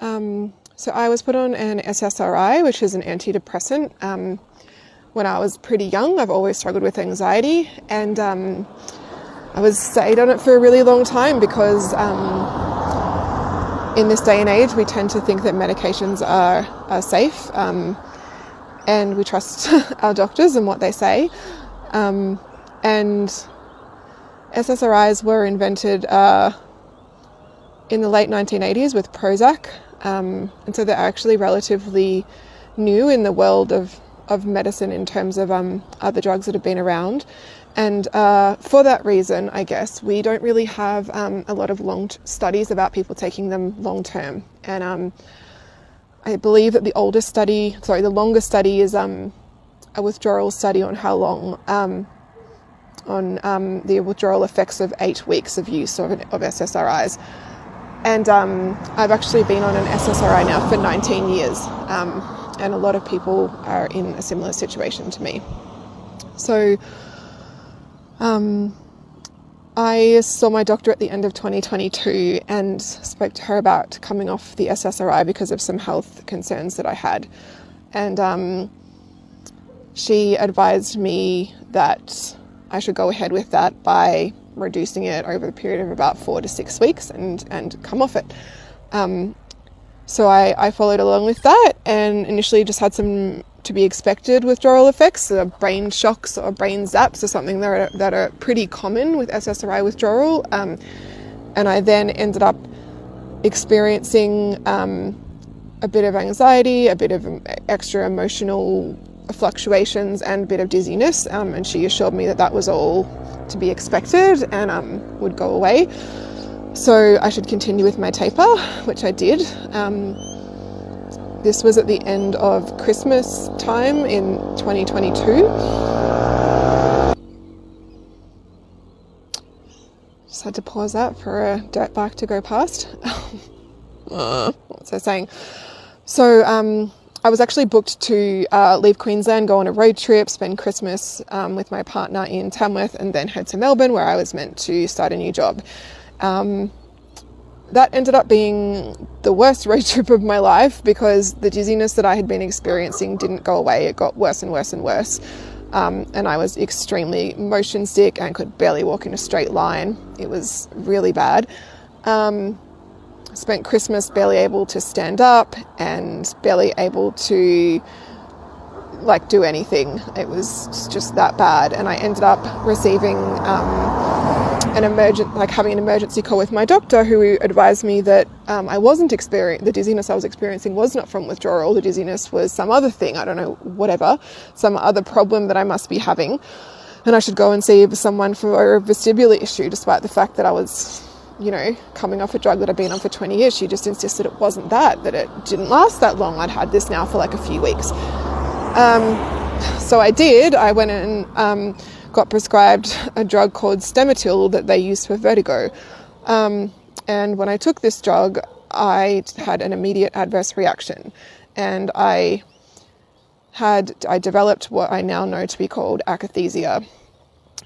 So I was put on an SSRI, which is an antidepressant. When I was pretty young, I've always struggled with anxiety, and I was stayed on it for a really long time because in this day and age, we tend to think that medications are safe, and we trust our doctors and what they say. And SSRIs were invented in the late 1980s with Prozac, and so they're actually relatively new in the world of medicine in terms of other drugs that have been around. And for that reason, I guess, we don't really have a lot of long studies about people taking them long term. And I believe that the longest study is a withdrawal study on how long, on the withdrawal effects of 8 weeks of use of SSRIs. And I've actually been on an SSRI now for 19 years, and a lot of people are in a similar situation to me. So I saw my doctor at the end of 2022 and spoke to her about coming off the SSRI because of some health concerns that I had. And she advised me that I should go ahead with that by reducing it over the period of about 4 to 6 weeks and come off it. So I followed along with that, and initially just had some to be expected withdrawal effects. Brain shocks or brain zaps are something that are pretty common with SSRI withdrawal. And I then ended up experiencing a bit of anxiety, a bit of extra emotional fluctations, and a bit of dizziness. And she assured me that was all to be expected and would go away. So I should continue with my taper, which I did. This was at the end of Christmas time in 2022. Just had to pause that for a dirt bike to go past. What was I saying? So I was actually booked to leave Queensland, go on a road trip, spend Christmas with my partner in Tamworth, and then head to Melbourne, where I was meant to start a new job. That ended up being the worst road trip of my life because the dizziness that I had been experiencing didn't go away. It got worse and worse and worse. And I was extremely motion sick and could barely walk in a straight line. It was really bad. Spent Christmas barely able to stand up and barely able to do anything. It was just that bad. And I ended up receiving having an emergency call with my doctor, who advised me that I wasn't the dizziness I was experiencing was not from withdrawal. The dizziness was some other thing, I don't know, whatever, some other problem that I must be having, and I should go and see someone for a vestibular issue, despite the fact that I was, coming off a drug that I'd been on for 20 years. She just insisted it wasn't that it didn't last that long. I'd had this now for a few weeks. So I did. I went and got prescribed a drug called Stemetil that they use for vertigo. And when I took this drug, I had an immediate adverse reaction. And I developed what I now know to be called akathisia.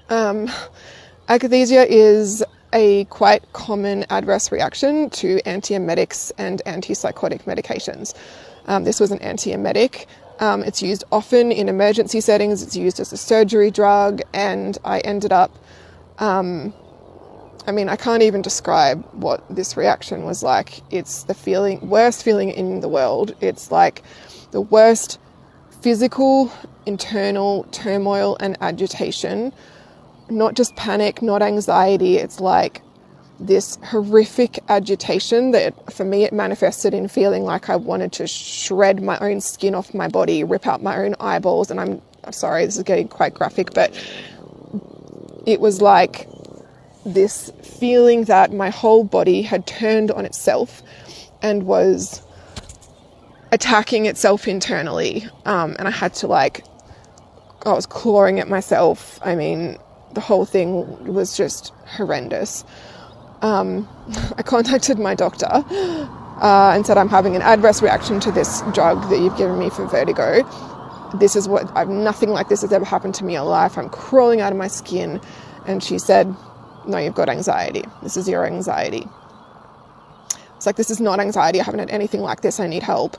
Akathisia is a quite common adverse reaction to anti-emetics and antipsychotic medications. This was an anti-emetic. It's used often in emergency settings. It's used as a surgery drug, and I ended up, I can't even describe what this reaction was like. It's the worst feeling in the world. It's like the worst physical, internal turmoil and agitation, not just panic, not anxiety. It's like this horrific agitation that, for me, it manifested in feeling like I wanted to shred my own skin off my body, rip out my own eyeballs. And I'm sorry, this is getting quite graphic, but it was like this feeling that my whole body had turned on itself and was attacking itself internally. And I had to I was clawing at myself. The whole thing was just horrendous. I contacted my doctor and said, I'm having an adverse reaction to this drug that you've given me for vertigo. Nothing like this has ever happened to me in life. I'm crawling out of my skin. And she said, no, you've got anxiety. This is your anxiety. It's like, this is not anxiety. I haven't had anything like this. I need help.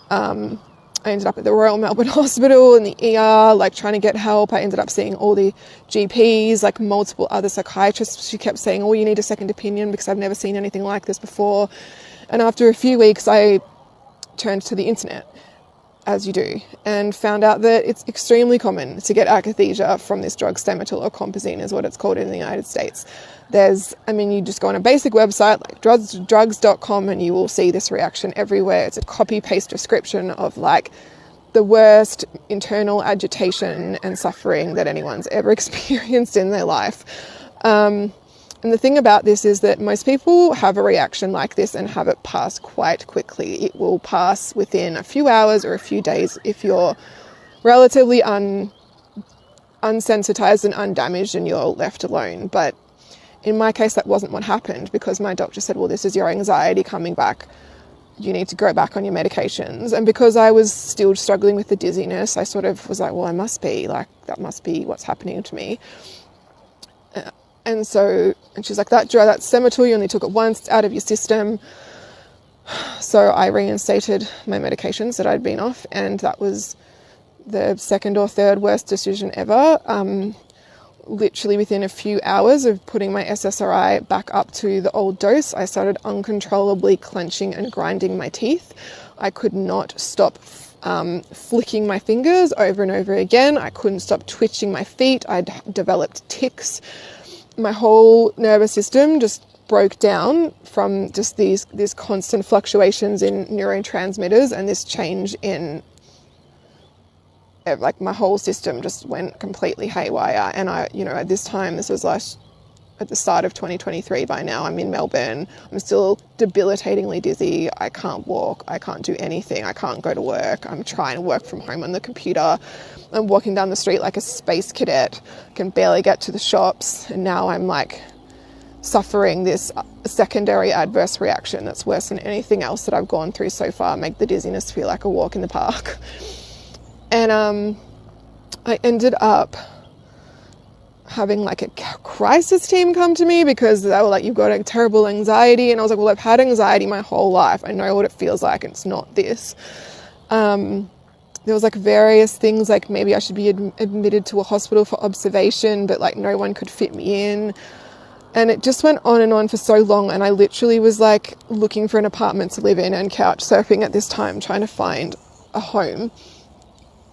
I ended up at the Royal Melbourne Hospital in the ER, like trying to get help. I ended up seeing all the GPs, like multiple other psychiatrists. She kept saying, oh, you need a second opinion because I've never seen anything like this before. And after a few weeks, I turned to the internet, as you do, and found out that it's extremely common to get akathisia from this drug, Stemetil or Compazine is what it's called in the United States. You just go on a basic website like drugs.com and you will see this reaction everywhere. It's a copy-paste description of like the worst internal agitation and suffering that anyone's ever experienced in their life. And the thing about this is that most people have a reaction like this and have it pass quite quickly. It will pass within a few hours or a few days if you're relatively unsensitized and undamaged and you're left alone. But in my case, that wasn't what happened, because my doctor said, well, this is your anxiety coming back. You need to go back on your medications. And because I was still struggling with the dizziness, I sort of was like, well, that must be what's happening to me. And she's like, that's Stemetil, you only took it once, it's out of your system. So I reinstated my medications that I'd been off, and that was the second or third worst decision ever. Literally within a few hours of putting my SSRI back up to the old dose, I started uncontrollably clenching and grinding my teeth. I could not stop flicking my fingers over and over again. I couldn't stop twitching my feet. I'd developed tics. My whole nervous system just broke down from just these constant fluctuations in neurotransmitters and this change in, like, my whole system just went completely haywire. And at this time, this was at the start of 2023. By now I'm in Melbourne. I'm still debilitatingly dizzy. I can't walk. I can't do anything. I can't go to work. I'm trying to work from home on the computer. I'm walking down the street like a space cadet. I can barely get to the shops. And now I'm like suffering this secondary adverse reaction that's worse than anything else that I've gone through so far. Make the dizziness feel like a walk in the park. And I ended up having like a crisis team come to me because they were like, you've got a terrible anxiety. And I was like, well, I've had anxiety my whole life. I know what it feels like. It's not this. There was like various things, like maybe I should be admitted to a hospital for observation, but like no one could fit me in. And it just went on and on for so long. And I literally was like looking for an apartment to live in and couch surfing at this time, trying to find a home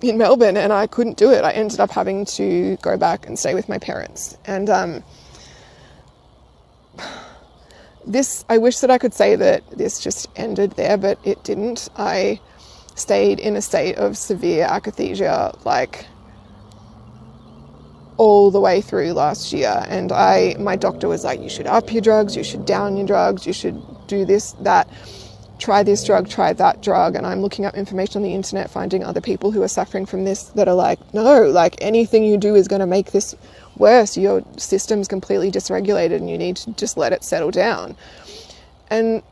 in Melbourne, and I couldn't do it. I ended up having to go back and stay with my parents. And I wish that I could say that this just ended there, but it didn't. I stayed in a state of severe akathisia, like all the way through last year. And my doctor was like, you should up your drugs, you should down your drugs, you should do this, that. Try this drug, try that drug. And I'm looking up information on the internet, finding other people who are suffering from this that are like, no, like anything you do is going to make this worse. Your system's completely dysregulated and you need to just let it settle down. And